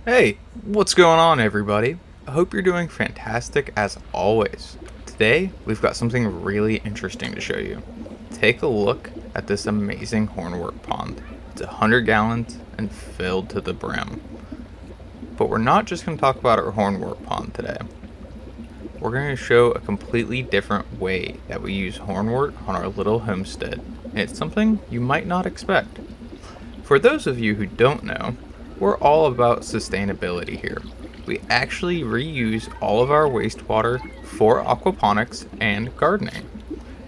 Hey, what's going on, everybody? I hope you're doing fantastic as always. Today, we've got something really interesting to show you. Take a look at this amazing hornwort pond. It's 100 gallons and filled to the brim. But we're not just going to talk about our hornwort pond today. We're going to show a completely different way that we use hornwort on our little homestead, and it's something you might not expect. For those of you who don't know, we're all about sustainability here. We actually reuse all of our wastewater for aquaponics and gardening.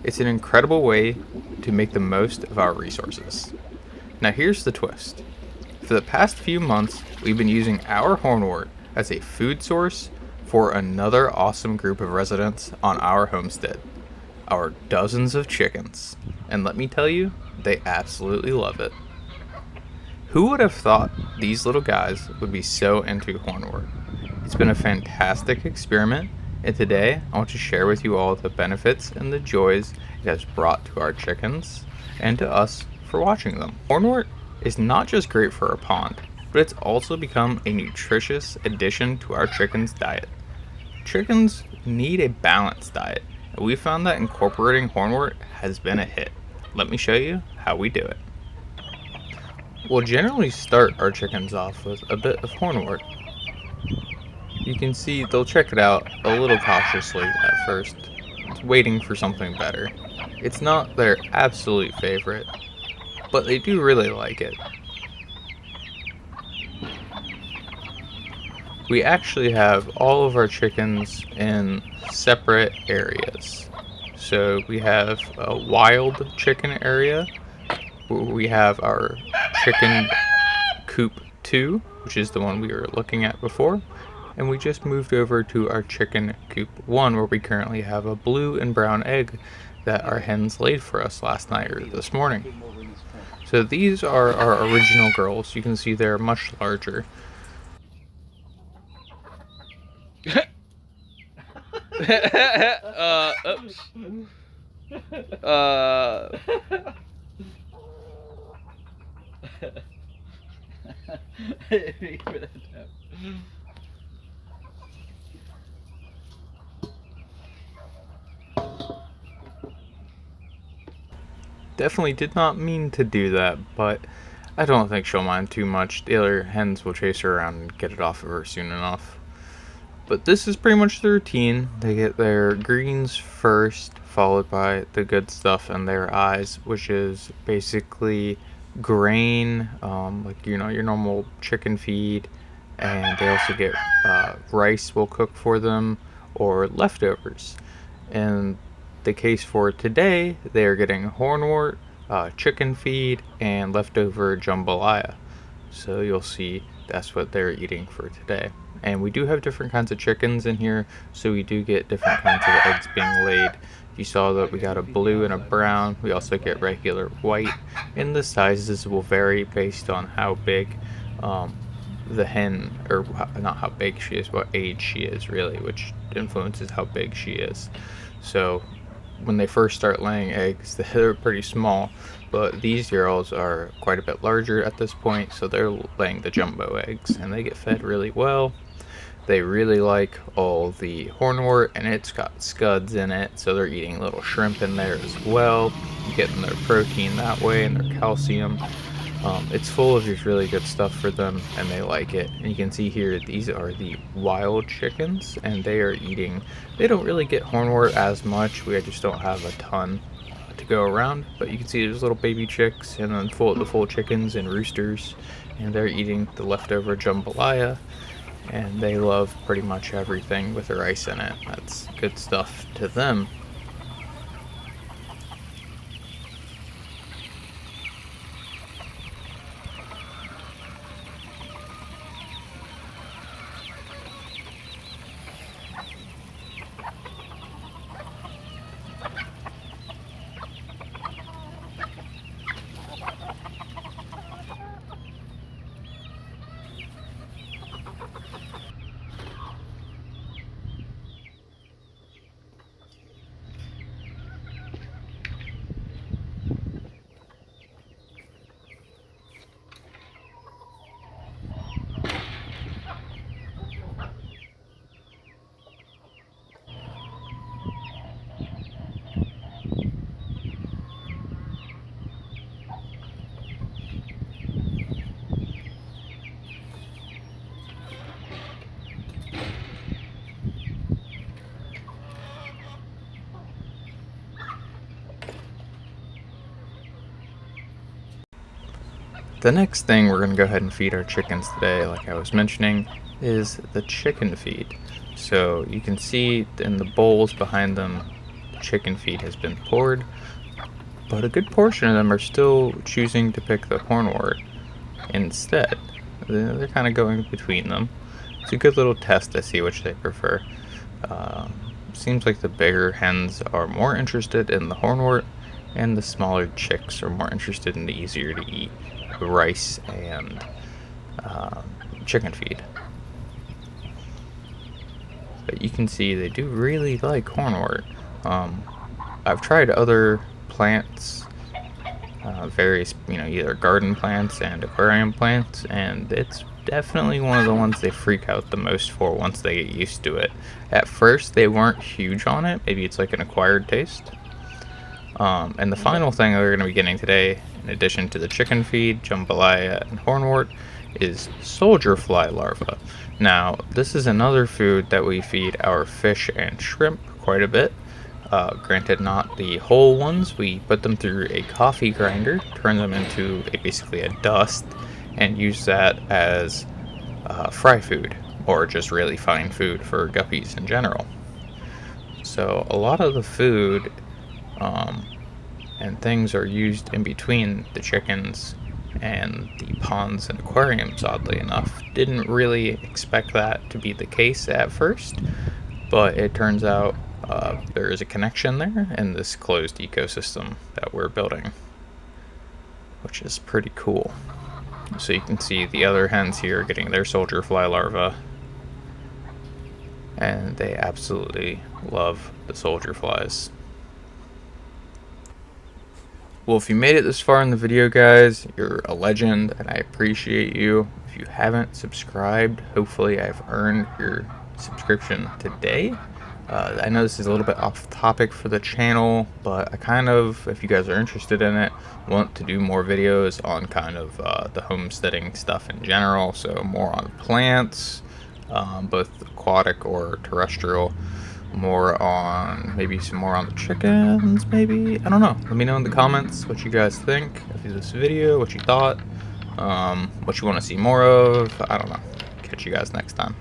It's an incredible way to make the most of our resources. Now here's the twist. For the past few months, we've been using our hornwort as a food source for another awesome group of residents on our homestead, our dozens of chickens. And let me tell you, they absolutely love it. Who would have thought these little guys would be so into hornwort? It's been a fantastic experiment, and today I want to share with you all the benefits and the joys it has brought to our chickens and to us for watching them. Hornwort is not just great for our pond, but it's also become a nutritious addition to our chickens' diet. Chickens need a balanced diet, and we found that incorporating hornwort has been a hit. Let me show you how we do it. We'll generally start our chickens off with a bit of hornwort. You can see they'll check it out a little cautiously at first. It's waiting for something better. It's not their absolute favorite, but they do really like it. We actually have all of our chickens in separate areas. So we have a wild chicken area. We have our chicken coop 2, which is the one we were looking at before, and we just moved over to our chicken coop 1, where we currently have a blue and brown egg that our hens laid for us last night or this morning. So these are our original girls. You can see they're much larger. Oops. Definitely did not mean to do that, but I don't think she'll mind too much. The other hens will chase her around and get it off of her soon enough. But this is pretty much the routine. They get their greens first, followed by the good stuff in their eyes, which is basically grain, like your normal chicken feed, and they also get rice we'll cook for them, or leftovers. In the case for today, they are getting hornwort, chicken feed, and leftover jambalaya. So you'll see that's what they're eating for today. And we do have different kinds of chickens in here, so we do get different kinds of eggs being laid. You saw that we got a blue and a brown. We also get regular white, and the sizes will vary based on how big the hen, or not how big she is, what age she is really, which influences how big she is. So when they first start laying eggs, they're pretty small, but these girls are quite a bit larger at this point, so they're laying the jumbo eggs, and they get fed really well. They really like all the hornwort, and it's got scuds in it, so they're eating little shrimp in there as well, getting their protein that way and their calcium. It's full of just really good stuff for them, and they like it. And you can see here, these are the wild chickens, and they are eating. They don't really get hornwort as much. We just don't have a ton to go around. But you can see there's little baby chicks, and then the full chickens and roosters, and they're eating the leftover jambalaya. And they love pretty much everything with the rice in it. That's good stuff to them. The next thing we're going to go ahead and feed our chickens today, like I was mentioning, is the chicken feed. So you can see in the bowls behind them, the chicken feed has been poured, but a good portion of them are still choosing to pick the hornwort instead. They're kind of going between them. It's a good little test to see which they prefer. Seems like the bigger hens are more interested in the hornwort, and the smaller chicks are more interested in the easier to eat rice and chicken feed. But you can see they do really like hornwort. I've tried other plants, various, either garden plants and aquarium plants, and it's definitely one of the ones they freak out the most for once they get used to it. At first, they weren't huge on it. Maybe it's like an acquired taste. And the final thing that we're going to be getting today, in addition to the chicken feed, jambalaya, and hornwort, is soldier fly larvae. Now, this is another food that we feed our fish and shrimp quite a bit. Granted, not the whole ones. We put them through a coffee grinder, turn them into basically a dust, and use that as fry food, or just really fine food for guppies in general. So a lot of the food and things are used in between the chickens and the ponds and aquariums, oddly enough. Didn't really expect that to be the case at first, but it turns out there is a connection there in this closed ecosystem that we're building, which is pretty cool. So you can see the other hens here getting their soldier fly larvae, and they absolutely love the soldier flies. Well, if you made it this far in the video, guys, you're a legend, and I appreciate you. If you haven't subscribed, hopefully I've earned your subscription today. I know this is a little bit off topic for the channel, but I kind of, if you guys are interested in it, want to do more videos on kind of the homesteading stuff in general. So more on plants, both aquatic or terrestrial. More on, maybe some more on the chickens, maybe? I don't know. Let me know in the comments what you guys think of this video, what you thought, what you want to see more of. I don't know. Catch you guys next time.